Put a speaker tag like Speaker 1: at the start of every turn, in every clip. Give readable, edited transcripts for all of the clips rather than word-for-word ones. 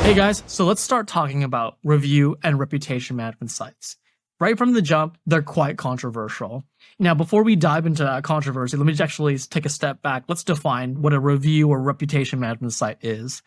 Speaker 1: Hey guys, so let's start talking about review and reputation management sites. Right from the jump, they're quite controversial. Now, before we dive into that controversy, let me just actually take a step back. Let's define what a review or reputation management site is.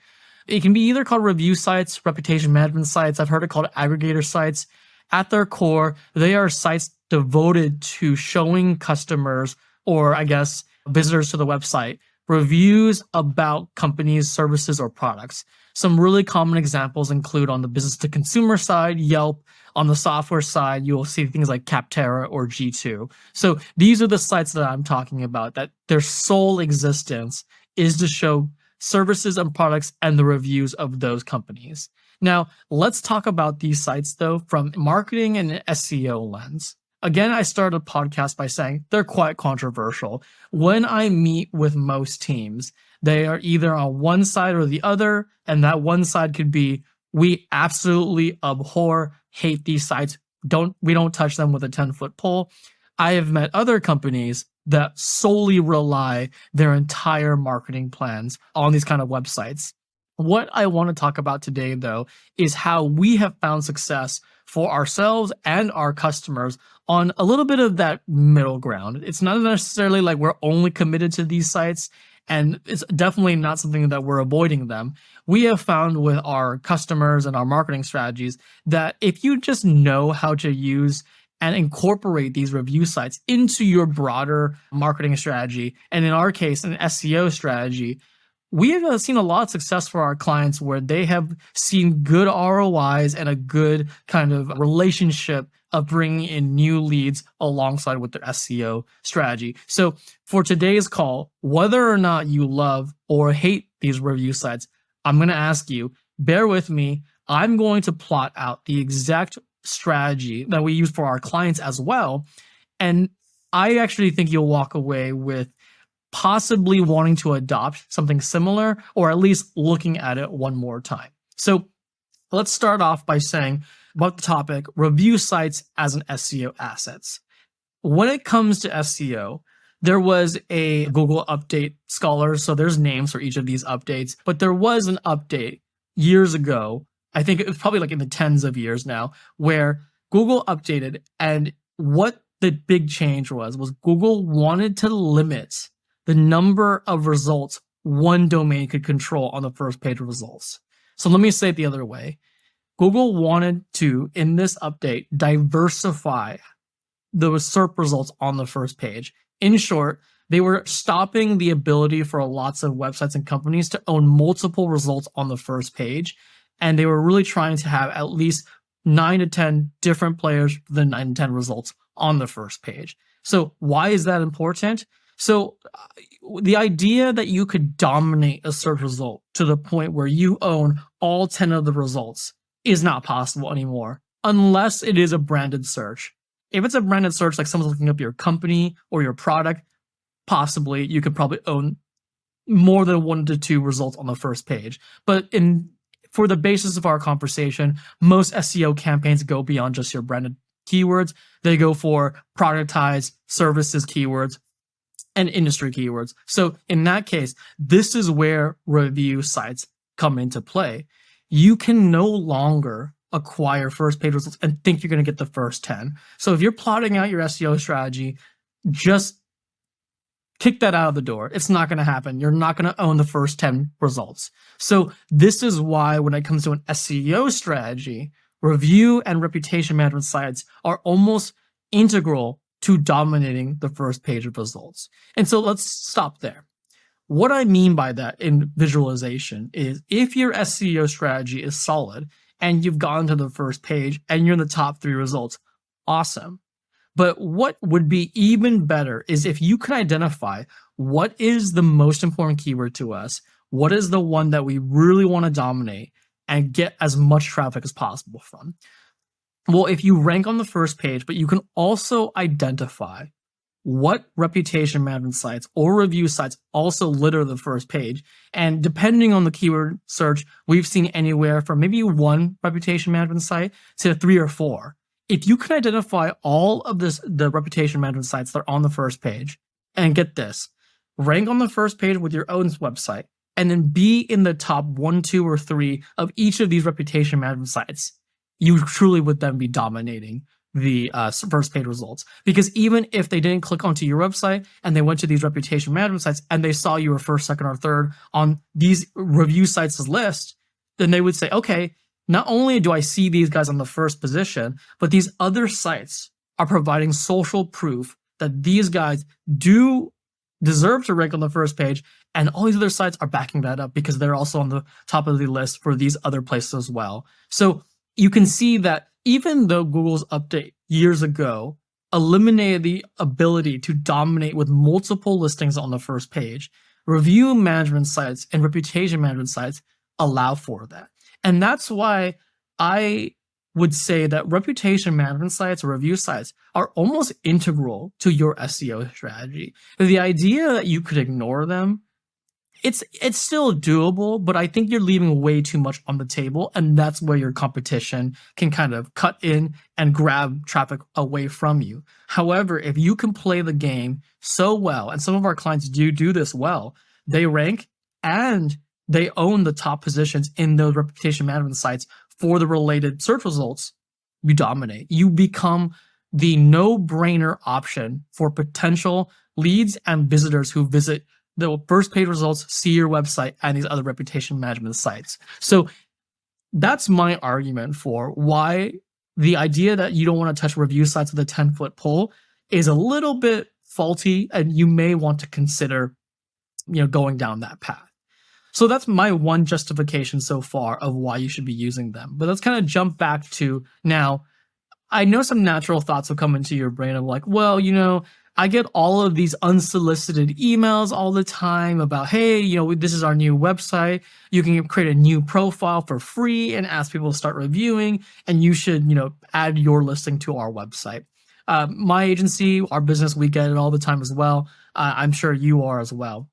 Speaker 1: It can be either called review sites, reputation management sites. I've heard it called aggregator sites. At their core, they are sites devoted to showing customers, or I guess visitors to the website, reviews about companies, services, or products. Some really common examples include on the business to consumer side, Yelp. On the software side, you'll see things like Capterra or G2. So these are the sites that I'm talking about, that their sole existence is to show services and products and the reviews of those companies. Now, let's talk about these sites though from marketing and an SEO lens. Again, I started a podcast by saying they're quite controversial. When I meet with most teams, they are either on one side or the other, and that one side could be, we absolutely abhor, hate these sites. We don't touch them with a 10-foot pole. I have met other companies that solely rely their entire marketing plans on these kind of websites. What I want to talk about today, though, is how we have found success for ourselves and our customers on a little bit of that middle ground. It's not necessarily like we're only committed to these sites, and it's definitely not something that we're avoiding them. We have found with our customers and our marketing strategies that if you just know how to use and incorporate these review sites into your broader marketing strategy, and in our case, an SEO strategy, we have seen a lot of success for our clients where they have seen good ROIs and a good kind of relationship of bringing in new leads alongside with their SEO strategy. So for today's call, whether or not you love or hate these review sites, I'm going to ask you, bear with me. I'm going to plot out the exact strategy that we use for our clients as well. And I actually think you'll walk away with possibly wanting to adopt something similar, or at least looking at it one more time. So let's start off by saying about the topic, review sites as an SEO assets. When it comes to SEO, there was a Google update scholar, so there's names for each of these updates, but there was an update years ago, I think it was probably like in the tens of years now, where Google updated, and what the big change was Google wanted to limit the number of results one domain could control on the first page of results. So let me say it the other way. Google wanted to, in this update, diversify the SERP results on the first page. In short, they were stopping the ability for lots of websites and companies to own multiple results on the first page. And they were really trying to have at least 9 to 10 different players for the 9 to 10 results on the first page. So why is that important? So the idea that you could dominate a search result to the point where you own all 10 of the results is not possible anymore, unless it is a branded search. If it's a branded search, like someone's looking up your company or your product, possibly you could probably own more than 1 to 2 results on the first page. But for the basis of our conversation, most SEO campaigns go beyond just your branded keywords. They go for productized services keywords and industry keywords. So in that case, this is where review sites come into play. You can no longer acquire first page results and think you're going to get the first 10. So if you're plotting out your SEO strategy, just kick that out of the door. It's not going to happen. You're not going to own the first 10 results. So this is why when it comes to an SEO strategy, review and reputation management sites are almost integral to dominating the first page of results. And so let's stop there. What I mean by that in visualization is if your SEO strategy is solid and you've gone to the first page and you're in the top 3 results, awesome. But what would be even better is if you can identify what is the most important keyword to us, what is the one that we really want to dominate and get as much traffic as possible from. Well, if you rank on the first page, but you can also identify what reputation management sites or review sites also litter the first page. And depending on the keyword search, we've seen anywhere from maybe 1 reputation management site to 3 or 4. If you can identify all of the reputation management sites that are on the first page, and get this, rank on the first page with your own website, and then be in the top 1, 2, or 3 of each of these reputation management sites, you truly would then be dominating the first page results. Because even if they didn't click onto your website and they went to these reputation management sites and they saw you were first, second, or third on these review sites' list, then they would say, okay, not only do I see these guys on the first position, but these other sites are providing social proof that these guys do deserve to rank on the first page, and all these other sites are backing that up because they're also on the top of the list for these other places as well. So you can see that even though Google's update years ago eliminated the ability to dominate with multiple listings on the first page, review management sites and reputation management sites allow for that. And that's why I would say that reputation management sites or review sites are almost integral to your SEO strategy. The idea that you could ignore them, it's still doable, but I think you're leaving way too much on the table, and that's where your competition can kind of cut in and grab traffic away from you. However, if you can play the game so well, and some of our clients do this well, they rank and they own the top positions in those reputation management sites for the related search results, you dominate. You become the no-brainer option for potential leads and visitors who visit the first page results, see your website, and these other reputation management sites. So that's my argument for why the idea that you don't want to touch review sites with a 10-foot pole is a little bit faulty, and you may want to consider, going down that path. So that's my one justification so far of why you should be using them. But let's kind of jump back to now. I know some natural thoughts will come into your brain of like, well, I get all of these unsolicited emails all the time about, hey, this is our new website. You can create a new profile for free and ask people to start reviewing, and you should, add your listing to our website. My agency, our business, we get it all the time as well. I'm sure you are as well.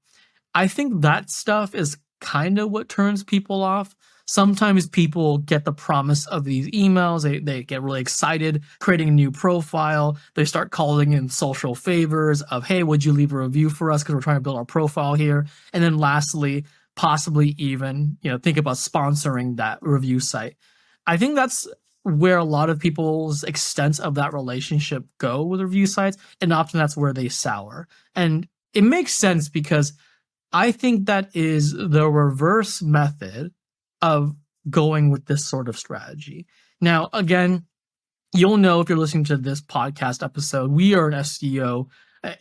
Speaker 1: I think that stuff is kind of what turns people off. Sometimes people get the promise of these emails. They get really excited creating a new profile. They start calling in social favors of, hey, would you leave a review for us because we're trying to build our profile here? And then lastly, possibly even, think about sponsoring that review site. I think that's where a lot of people's extent of that relationship go with review sites, and often that's where they sour. And it makes sense because I think that is the reverse method of going with this sort of strategy. Now, again, you'll know if you're listening to this podcast episode, we are an SEO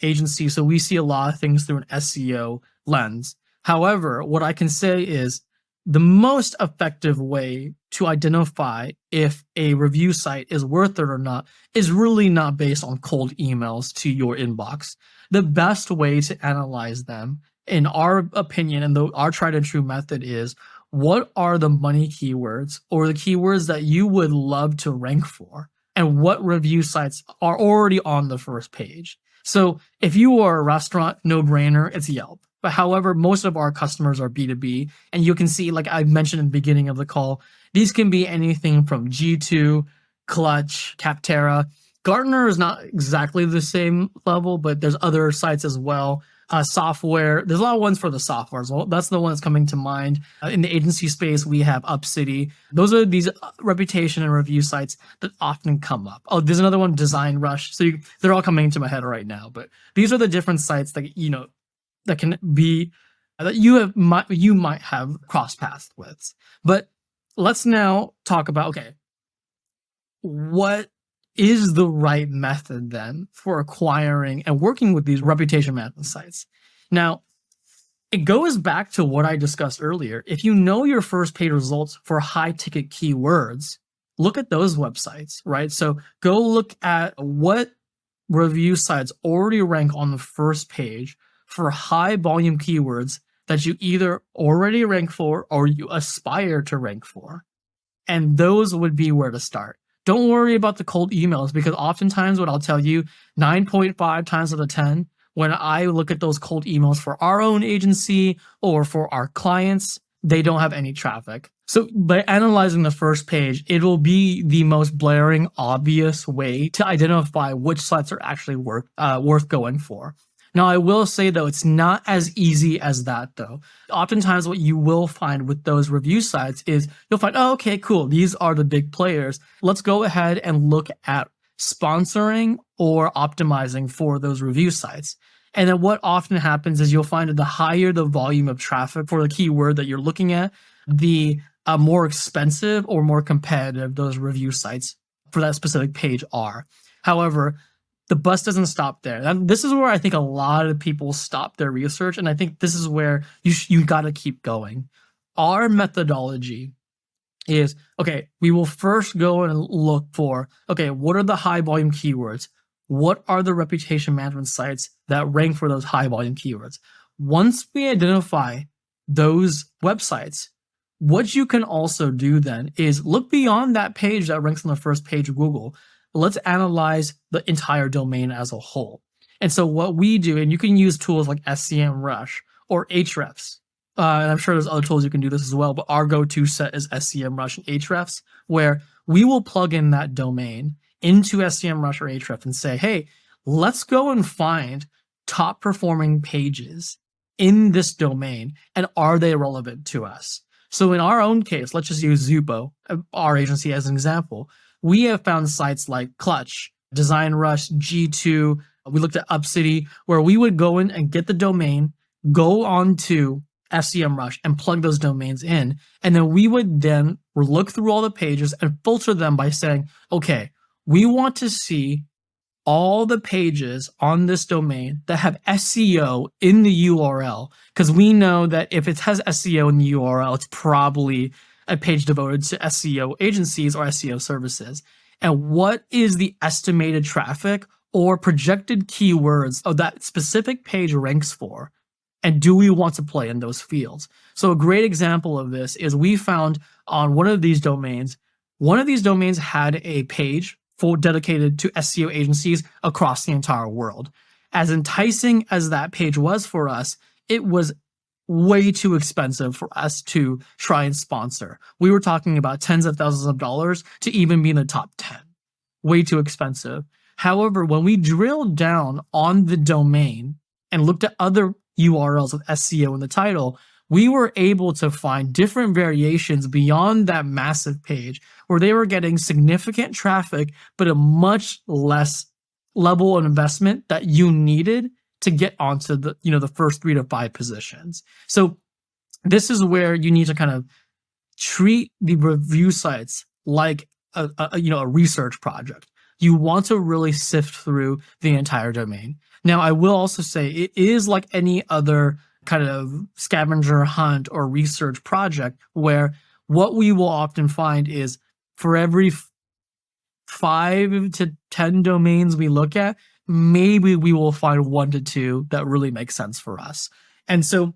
Speaker 1: agency, so we see a lot of things through an SEO lens. However, what I can say is the most effective way to identify if a review site is worth it or not is really not based on cold emails to your inbox. The best way to analyze them, in our opinion, and our tried and true method, is what are the money keywords or the keywords that you would love to rank for, and what review sites are already on the first page. So if you are a restaurant, no brainer, it's Yelp. But however, most of our customers are B2B, and you can see, like I mentioned in the beginning of the call, these can be anything from G2, Clutch, Capterra. Gartner is not exactly the same level, but there's other sites as well. Software, there's a lot of ones for the software as well. That's the one that's coming to mind. In the agency space, we have UpCity. Those are these reputation and review sites that often come up. Oh, there's another one, Design Rush. So they're all coming to my head right now. But these are the different sites that that can be that you might have crossed paths with. But let's now talk about, okay, what is the right method then for acquiring and working with these reputation management sites? Now, it goes back to what I discussed earlier. If you know your first page results for high ticket keywords, look at those websites, right? So go look at what review sites already rank on the first page for high volume keywords that you either already rank for or you aspire to rank for. And those would be where to start. Don't worry about the cold emails, because oftentimes what I'll tell you, 9.5 times out of 10, when I look at those cold emails for our own agency or for our clients, they don't have any traffic. So by analyzing the first page, it will be the most blaring, obvious way to identify which sites are actually worth going for. Now, I will say though, it's not as easy as that though. Oftentimes, what you will find with those review sites is you'll find, oh, okay, cool, these are the big players. Let's go ahead and look at sponsoring or optimizing for those review sites. And then what often happens is you'll find that the higher the volume of traffic for the keyword that you're looking at, the more expensive or more competitive those review sites for that specific page are. However, the bus doesn't stop there. And this is where I think a lot of people stop their research, and I think this is where you got to keep going. Our methodology is, okay, we will first go and look for, okay, what are the high volume keywords? What are the reputation management sites that rank for those high volume keywords? Once we identify those websites, what you can also do then is look beyond that page that ranks on the first page of Google. Let's analyze the entire domain as a whole. And so what we do, and you can use tools like SEMrush or Ahrefs, and I'm sure there's other tools you can do this as well, but our go-to set is SEMrush and Ahrefs, where we will plug in that domain into SEMrush or Ahrefs and say, hey, let's go and find top performing pages in this domain, and are they relevant to us? So in our own case, let's just use Zupo, our agency, as an example. We have found sites like Clutch, DesignRush, G2. We looked at UpCity, where we would go in and get the domain, go on to SEMrush and plug those domains in. And then we would then look through all the pages and filter them by saying, okay, we want to see all the pages on this domain that have SEO in the URL, because we know that if it has SEO in the URL, it's probably a page devoted to SEO agencies or SEO services. And what is the estimated traffic or projected keywords of that specific page ranks for? And do we want to play in those fields? So a great example of this is we found on one of these domains had a page dedicated to SEO agencies across the entire world. As enticing as that page was for us, it was way too expensive for us to try and sponsor. We were talking about tens of thousands of dollars to even be in the top 10. Way too expensive. However, when we drilled down on the domain and looked at other URLs with SEO in the title, we were able to find different variations beyond that massive page where they were getting significant traffic, but a much less level of investment that you needed to get onto the first 3 to 5 positions. So this is where you need to kind of treat the review sites like a research project. You want to really sift through the entire domain. Now, I will also say it is like any other kind of scavenger hunt or research project, where what we will often find is for every 5 to 10 domains we look at, maybe we will find 1 to 2 that really make sense for us. And so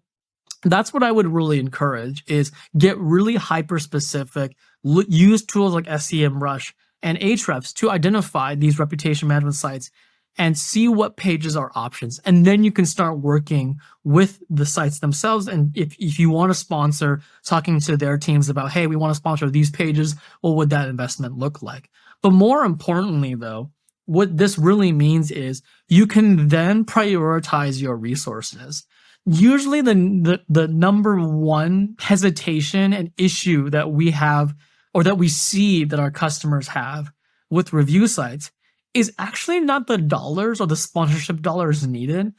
Speaker 1: that's what I would really encourage, is get really hyper specific, use tools like SEMrush and Ahrefs to identify these reputation management sites and see what pages are options. And then you can start working with the sites themselves. And if you want to sponsor, talking to their teams about, hey, we want to sponsor these pages, what would that investment look like? But more importantly, though, what this really means is you can then prioritize your resources. Usually the number one hesitation and issue that we have, or that we see that our customers have with review sites, is actually not the dollars or the sponsorship dollars needed.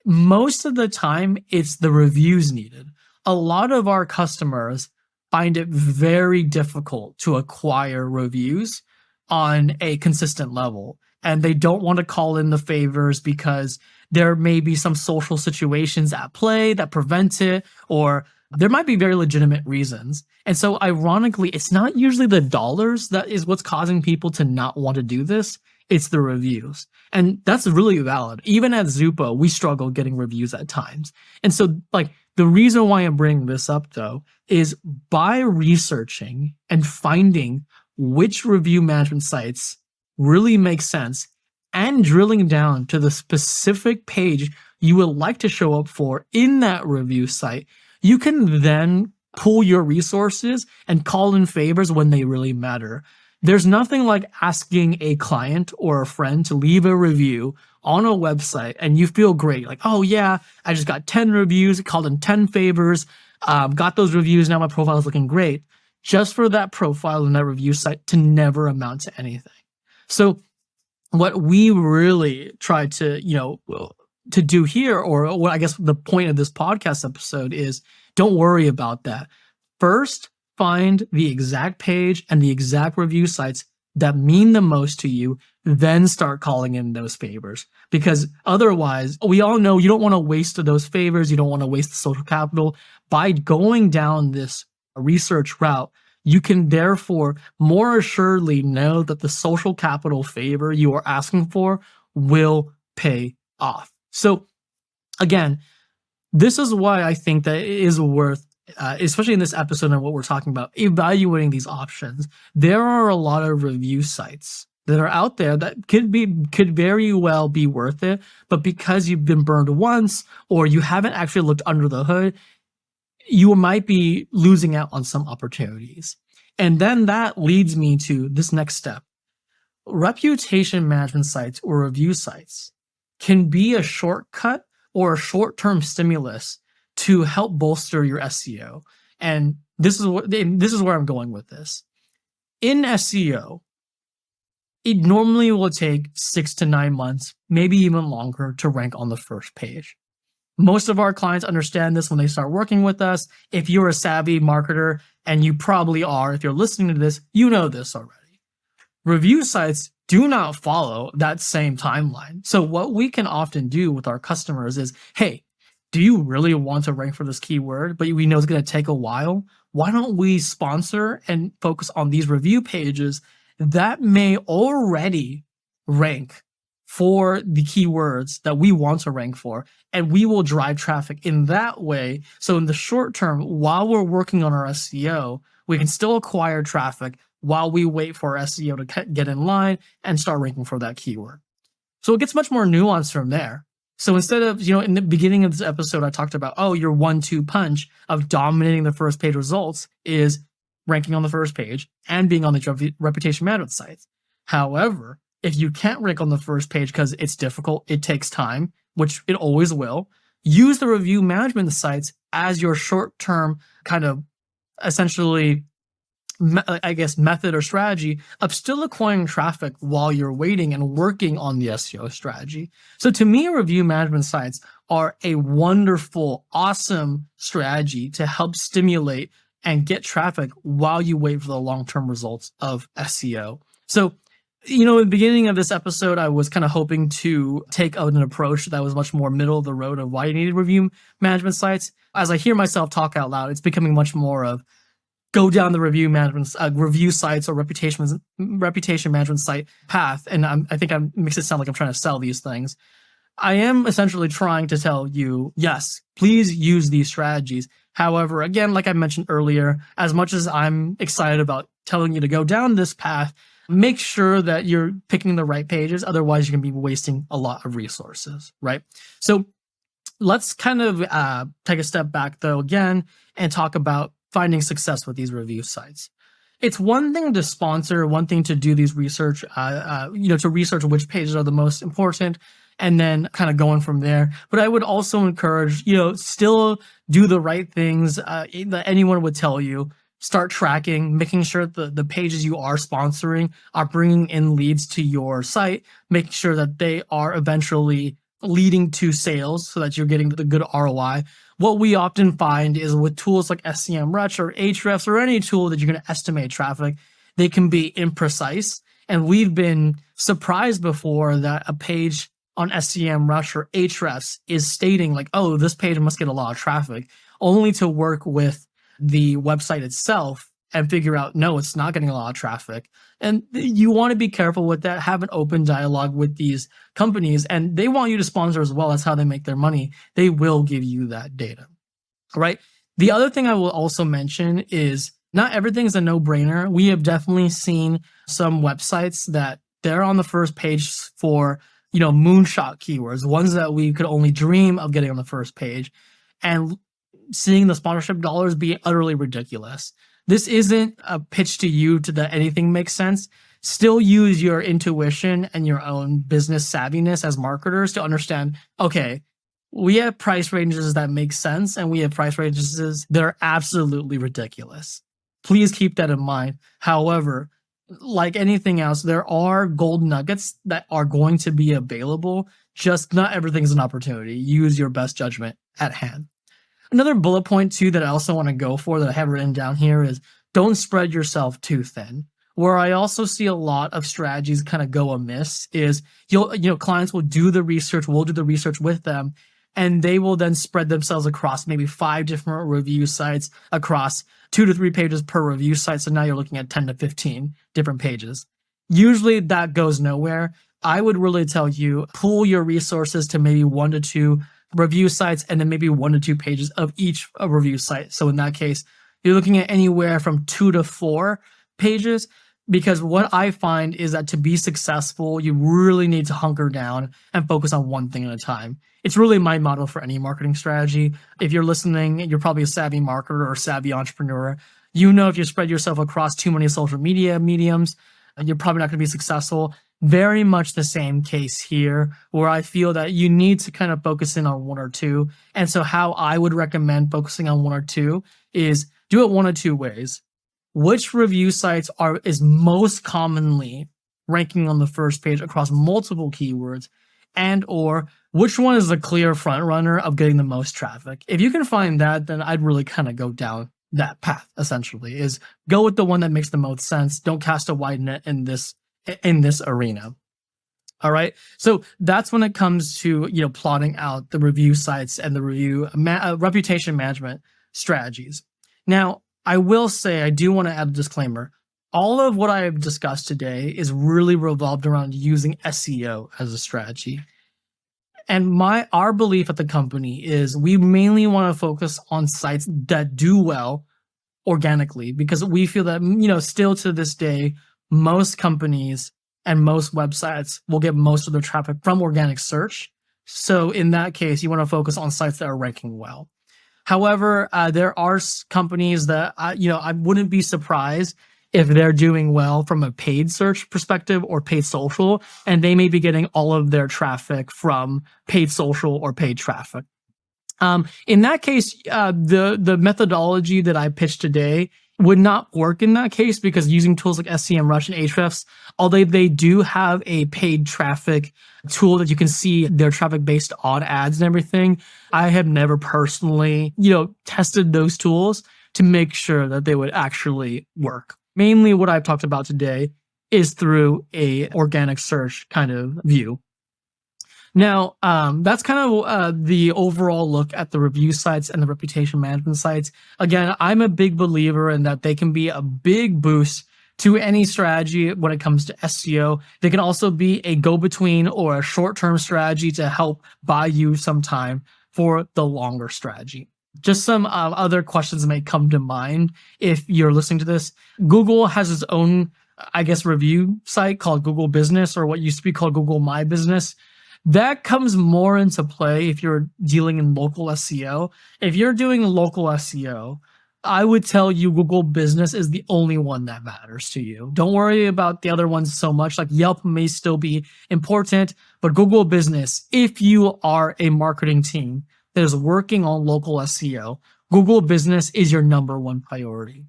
Speaker 1: Most of the time, it's the reviews needed. A lot of our customers find it very difficult to acquire reviews on a consistent level, and they don't want to call in the favors because there may be some social situations at play that prevent it, or there might be very legitimate reasons. And so ironically, it's not usually the dollars that is what's causing people to not want to do this. It's the reviews. And that's really valid. Even at Zupo, we struggle getting reviews at times. And so the reason why I'm bringing this up though, is by researching and finding which review management sites really make sense and drilling down to the specific page you would like to show up for in that review site, you can then pool your resources and call in favors when they really matter. There's nothing like asking a client or a friend to leave a review on a website and you feel great. Like, oh yeah, I just got 10 reviews, called in 10 favors, got those reviews, now my profile is looking great. Just for that profile and that review site to never amount to anything. So what we really try to, to do here, or what I guess the point of this podcast episode is, don't worry about that. First, find the exact page and the exact review sites that mean the most to you, then start calling in those favors. Because otherwise, we all know you don't want to waste those favors, you don't want to waste the social capital. By going down this research route, you can therefore more assuredly know that the social capital favor you are asking for will pay off. So again, this is why I think that it is worth, especially in this episode and what we're talking about, evaluating these options. There are a lot of review sites that are out there that could very well be worth it, but because you've been burned once or you haven't actually looked under the hood, you might be losing out on some opportunities. And then that leads me to this next step. Reputation management sites or review sites can be a shortcut or a short-term stimulus to help bolster your SEO. And this is where I'm going with this. In SEO, it normally will take 6 to 9 months, maybe even longer, to rank on the first page. Most of our clients understand this when they start working with us. If you're a savvy marketer, and you probably are, if you're listening to this, you know this already. Review sites do not follow that same timeline. So what we can often do with our customers is, hey, do you really want to rank for this keyword, but we know it's going to take a while? Why don't we sponsor and focus on these review pages that may already rank for the keywords that we want to rank for, and we will drive traffic in that way. So in the short term, while we're working on our SEO, we can still acquire traffic while we wait for our SEO to get in line and start ranking for that keyword. So it gets much more nuanced from there. So instead of, in the beginning of this episode, I talked about, your 1-2 punch of dominating the first page results is ranking on the first page and being on the reputation management sites. However, if you can't rank on the first page because it's difficult, it takes time, which it always will, use the review management sites as your short-term kind of essentially, method or strategy of still acquiring traffic while you're waiting and working on the SEO strategy. So to me, review management sites are a wonderful, awesome strategy to help stimulate and get traffic while you wait for the long-term results of SEO. So in the beginning of this episode, I was kind of hoping to take an approach that was much more middle of the road of why you needed review management sites. As I hear myself talk out loud, it's becoming much more of go down the review sites or reputation management site path. And I think I makes it sound like I'm trying to sell these things. I am essentially trying to tell you, yes, please use these strategies. However, again, like I mentioned earlier, as much as I'm excited about telling you to go down this path, make sure that you're picking the right pages. Otherwise, you're going to be wasting a lot of resources, right? So let's kind of take a step back, though, again, and talk about finding success with these review sites. It's one thing to sponsor, one thing to do these research, to research which pages are the most important, and then kind of going from there. But I would also encourage, still do the right things that anyone would tell you. Start tracking, making sure that the pages you are sponsoring are bringing in leads to your site, making sure that they are eventually leading to sales so that you're getting the good ROI. What we often find is with tools like SEMrush or Ahrefs or any tool that you're going to estimate traffic, they can be imprecise. And we've been surprised before that a page on SEMrush or Ahrefs is stating like, oh, this page must get a lot of traffic, only to work with the website itself and figure out, no, it's not getting a lot of traffic. And you want to be careful with that. Have an open dialogue with these companies, and they want you to sponsor as well. That's how they make their money. They will give you that data, right? The other thing I will also mention is not everything's a no-brainer. We have definitely seen some websites that they're on the first page for, moonshot keywords, ones that we could only dream of getting on the first page, and seeing the sponsorship dollars be utterly ridiculous. This isn't a pitch to you to that anything makes sense. Still use your intuition and your own business savviness as marketers to understand, okay, we have price ranges that make sense and we have price ranges that are absolutely ridiculous. Please keep that in mind. However, like anything else, there are gold nuggets that are going to be available. Just not everything's an opportunity. Use your best judgment at hand. Another bullet point too that I also want to go for that I have written down here is don't spread yourself too thin. Where I also see a lot of strategies kind of go amiss is clients will do the research, we'll do the research with them, and they will then spread themselves across maybe 5 different review sites across 2 to 3 pages per review site. So now you're looking at 10 to 15 different pages. Usually that goes nowhere. I would really tell you, pool your resources to maybe 1 to 2 review sites and then maybe 1 to 2 pages of each review site. So in that case, you're looking at anywhere from 2 to 4 pages, because what I find is that to be successful, you really need to hunker down and focus on one thing at a time. It's really my motto for any marketing strategy. If you're listening, you're probably a savvy marketer or a savvy entrepreneur. You know, if you spread yourself across too many social media mediums, you're probably not going to be successful. Very much the same case here, where I feel that you need to kind of focus in on 1 or 2. And so how I would recommend focusing on 1 or 2 is do it 1 of 2 ways. Which review sites is most commonly ranking on the first page across multiple keywords, and or which one is the clear front runner of getting the most traffic? If you can find that, then I'd really kind of go down that path. Essentially, is go with the one that makes the most sense. Don't cast a wide net in this arena. All right. So that's when it comes to plotting out the review sites and the reputation management strategies. Now, I will say, I do want to add a disclaimer. All of what I have discussed today is really revolved around using SEO as a strategy. And our belief at the company is we mainly want to focus on sites that do well organically, because we feel that, still to this day, most companies and most websites will get most of their traffic from organic search. So in that case, you want to focus on sites that are ranking well. However, there are companies that, I wouldn't be surprised if they're doing well from a paid search perspective or paid social, and they may be getting all of their traffic from paid social or paid traffic. In that case, the methodology that I pitched today would not work in that case, because using tools like SEMrush and Ahrefs, although they do have a paid traffic tool that you can see their traffic based on ads and everything, I have never personally, tested those tools to make sure that they would actually work. Mainly what I've talked about today is through a organic search kind of view. Now, that's kind of the overall look at the review sites and the reputation management sites. Again, I'm a big believer in that they can be a big boost to any strategy when it comes to SEO. They can also be a go-between or a short-term strategy to help buy you some time for the longer strategy. Just some other questions may come to mind if you're listening to this. Google has its own, review site called Google Business, or what used to be called Google My Business. That comes more into play if you're dealing in local SEO. If you're doing local SEO, I would tell you Google Business is the only one that matters to you. Don't worry about the other ones so much. Like Yelp may still be important, but Google Business, if you are a marketing team that is working on local SEO, Google Business is your number 1 priority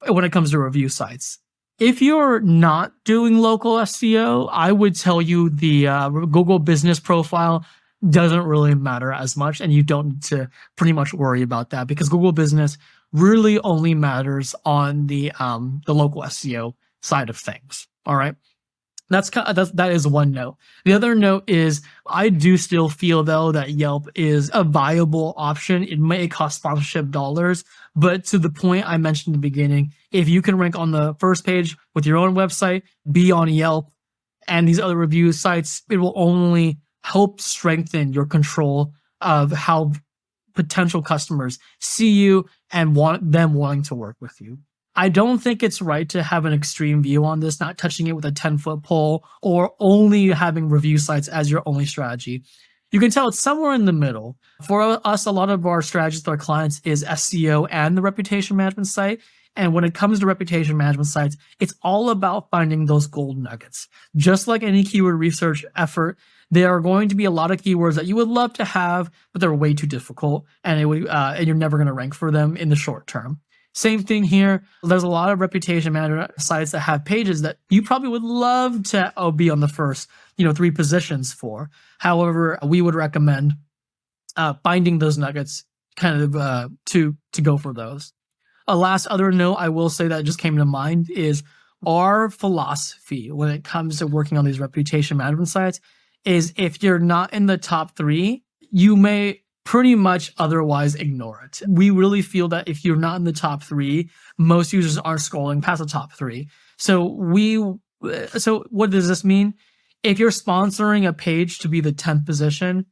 Speaker 1: when it comes to review sites. If you're not doing local SEO, I would tell you the Google Business profile doesn't really matter as much, and you don't need to pretty much worry about that, because Google Business really only matters on the local SEO side of things. All right. That is one note. The other note is I do still feel, though, that Yelp is a viable option. It may cost sponsorship dollars, but to the point I mentioned in the beginning, if you can rank on the first page with your own website, be on Yelp and these other review sites, it will only help strengthen your control of how potential customers see you and wanting to work with you. I don't think it's right to have an extreme view on this, not touching it with a 10-foot pole or only having review sites as your only strategy. You can tell it's somewhere in the middle. For us, a lot of our strategies with our clients is SEO and the reputation management site. And when it comes to reputation management sites, it's all about finding those gold nuggets. Just like any keyword research effort, there are going to be a lot of keywords that you would love to have, but they're way too difficult, and and you're never going to rank for them in the short term. Same thing here. There's a lot of reputation management sites that have pages that you probably would love to be on the first, 3 positions for. However, we would recommend finding those nuggets kind of to go for those. A last other note I will say that just came to mind is our philosophy when it comes to working on these reputation management sites is if you're not in the top 3, you may pretty much otherwise ignore it. We really feel that if you're not in the top 3, most users aren't scrolling past the top 3. So what does this mean? If you're sponsoring a page to be the 10th position,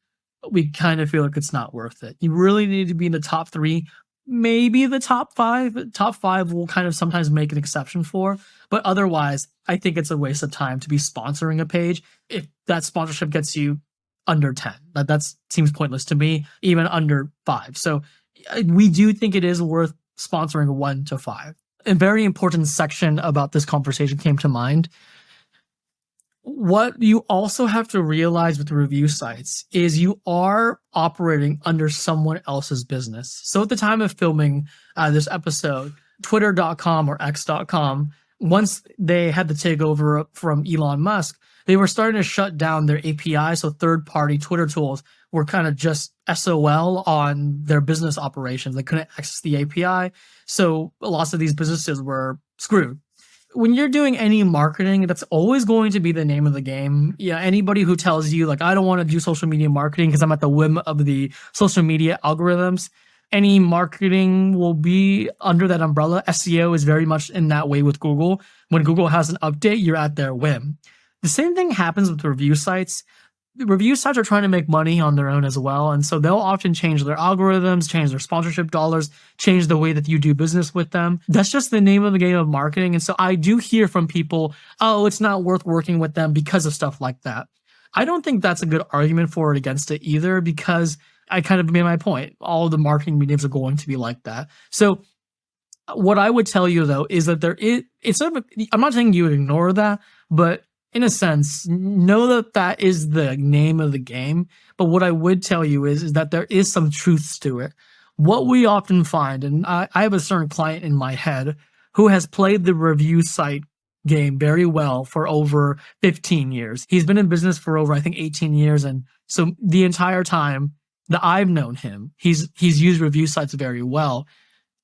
Speaker 1: we kind of feel like it's not worth it. You really need to be in the top 3, maybe the top 5. Top 5 will kind of sometimes make an exception for, but otherwise, I think it's a waste of time to be sponsoring a page if that sponsorship gets you under 10. That seems pointless to me, even under 5. So we do think it is worth sponsoring 1 to 5. A very important section about this conversation came to mind. What you also have to realize with review sites is you are operating under someone else's business. So at the time of filming this episode, Twitter.com or X.com, once they had the takeover from Elon Musk, they were starting to shut down their API. So third-party Twitter tools were kind of just SOL on their business operations. They couldn't access the API. So lots of these businesses were screwed. When you're doing any marketing, that's always going to be the name of the game. Yeah, anybody who tells you, like, I don't want to do social media marketing because I'm at the whim of the social media algorithms, any marketing will be under that umbrella. SEO is very much in that way with Google. When Google has an update, you're at their whim. The same thing happens with review sites. Review sites are trying to make money on their own as well. And so they'll often change their algorithms, change their sponsorship dollars, change the way that you do business with them. That's just the name of the game of marketing. And so I do hear from people, oh, it's not worth working with them because of stuff like that. I don't think that's a good argument for or against it either, because I kind of made my point. All the marketing mediums are going to be like that. So what I would tell you, though, is that I'm not saying you ignore that, but in a sense, know that is the name of the game. But what I would tell you is that there is some truths to it. What we often find, and I have a certain client in my head who has played the review site game very well for over 15 years. He's been in business for over, I think, 18 years. And so the entire time that I've known him, he's used review sites very well.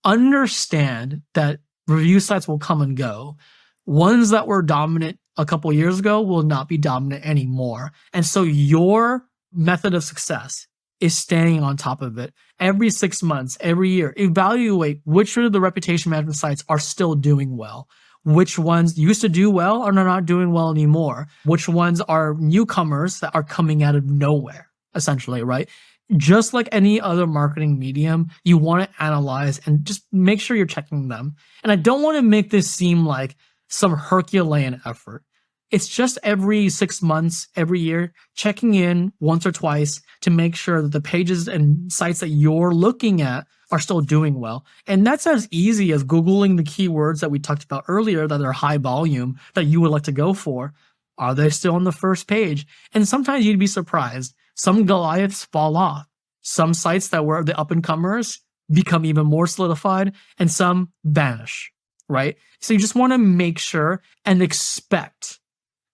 Speaker 1: Understand that review sites will come and go. Ones that were dominant a couple years ago will not be dominant anymore. And so your method of success is staying on top of it. Every 6 months, every year, evaluate which of the reputation management sites are still doing well. Which ones used to do well are not doing well anymore. Which ones are newcomers that are coming out of nowhere, essentially, right? Just like any other marketing medium, you want to analyze and just make sure you're checking them. And I don't want to make this seem like some Herculean effort. It's just every 6 months, every year, checking in once or twice to make sure that the pages and sites that you're looking at are still doing well. And that's as easy as Googling the keywords that we talked about earlier that are high volume that you would like to go for. Are they still on the first page? And sometimes you'd be surprised. Some Goliaths fall off. Some sites that were the up-and-comers become even more solidified, and some vanish, right? So you just want to make sure and expect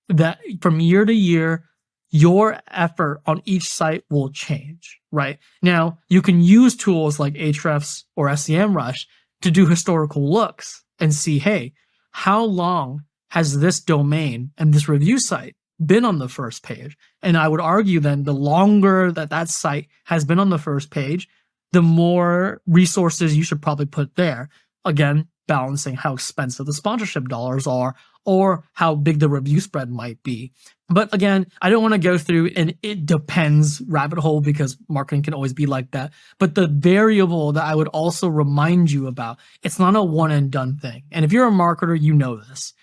Speaker 1: that from year to year, your effort on each site will change, right? Now, you can use tools like Ahrefs or SEMrush to do historical looks and see, hey, how long has this domain and this review site been on the first page? And I would argue then the longer that site has been on the first page, the more resources you should probably put there. Again, balancing how expensive the sponsorship dollars are or how big the review spread might be. But again, I don't want to go through an it depends rabbit hole because marketing can always be like that. But the variable that I would also remind you about, it's not a one and done thing. And if you're a marketer, you know this.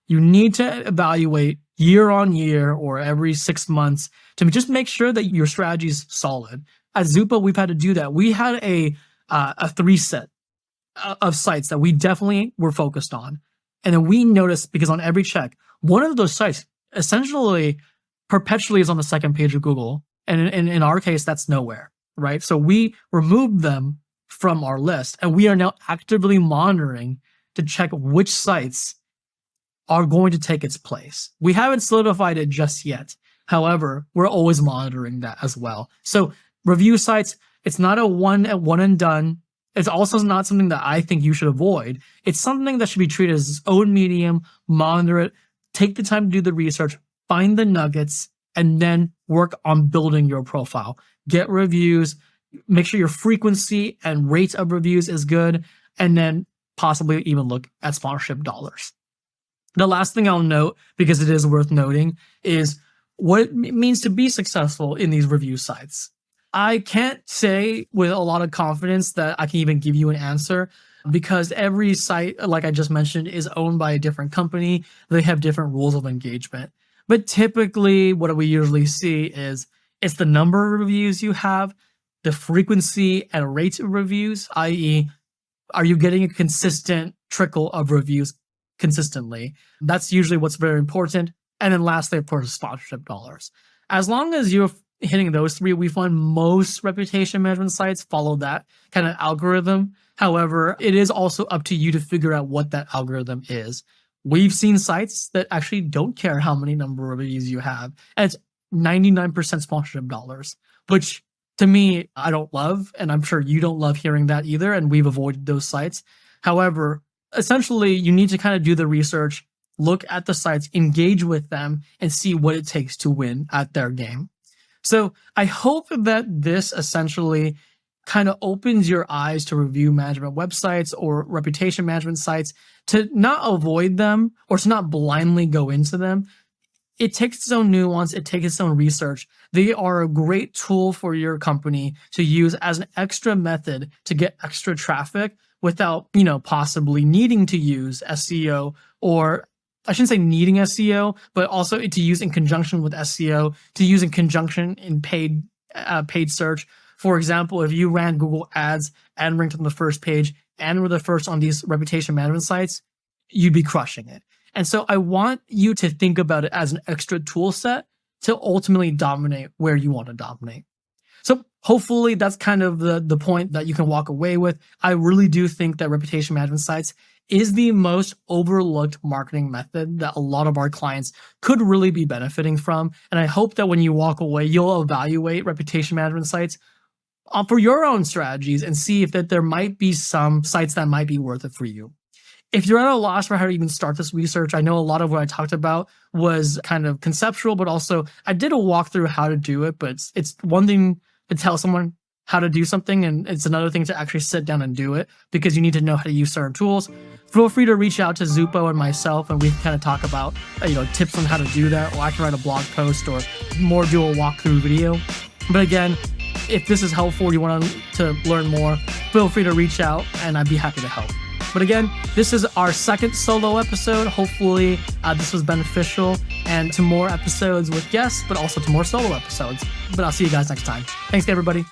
Speaker 1: You need to evaluate year on year or every 6 months to just make sure that your strategy is solid. At Zupo, we've had to do that. We had a 3 set of sites that we definitely were focused on. And then we noticed, because on every check, one of those sites essentially perpetually is on the second page of Google. And in our case, that's nowhere, right? So we removed them from our list, and we are now actively monitoring to check which sites are going to take its place. We haven't solidified it just yet. However, we're always monitoring that as well. So review sites, it's not a one and done. It's also not something that I think you should avoid. It's something that should be treated as its own medium, monitor it, take the time to do the research, find the nuggets, and then work on building your profile. Get reviews, make sure your frequency and rate of reviews is good, and then possibly even look at sponsorship dollars. The last thing I'll note, because it is worth noting, is what it means to be successful in these review sites. I can't say with a lot of confidence that I can even give you an answer, because every site, like I just mentioned, is owned by a different company. They have different rules of engagement. But typically, what we usually see is it's the number of reviews you have, the frequency and rate of reviews, i.e., are you getting a consistent trickle of reviews consistently? That's usually what's very important. And then lastly, of course, sponsorship dollars. As long as you're hitting those three, we find most reputation management sites follow that kind of algorithm. However, it is also up to you to figure out what that algorithm is. We've seen sites that actually don't care how many number of reviews you have, and it's 99% sponsorship dollars, which to me, I don't love, and I'm sure you don't love hearing that either, and we've avoided those sites. However, essentially, you need to kind of do the research, look at the sites, engage with them, and see what it takes to win at their game. So I hope that this essentially kind of opens your eyes to review management websites or reputation management sites, to not avoid them or to not blindly go into them. It takes its own nuance. It takes its own research. They are a great tool for your company to use as an extra method to get extra traffic without, possibly needing to use SEO, or I shouldn't say needing SEO, but also to use in conjunction with SEO, to use in conjunction in paid search. For example, if you ran Google ads and ranked on the first page and were the first on these reputation management sites, you'd be crushing it. And so I want you to think about it as an extra tool set to ultimately dominate where you want to dominate. So hopefully that's kind of the point that you can walk away with. I really do think that reputation management sites is the most overlooked marketing method that a lot of our clients could really be benefiting from. And I hope that when you walk away, you'll evaluate reputation management sites for your own strategies and see if that there might be some sites that might be worth it for you. If you're at a loss for how to even start this research, I know a lot of what I talked about was kind of conceptual, but also I did a walkthrough how to do it. But it's one thing to tell someone how to do something, and it's another thing to actually sit down and do it, because you need to know how to use certain tools. Feel free to reach out to Zupo and myself, and we can kind of talk about tips on how to do that, or I can write a blog post or more do a walkthrough video. But again, if this is helpful, you want to learn more, feel free to reach out and I'd be happy to help. But again, this is our second solo episode. Hopefully this was beneficial, and to more episodes with guests, but also to more solo episodes. But I'll see you guys next time. Thanks, everybody.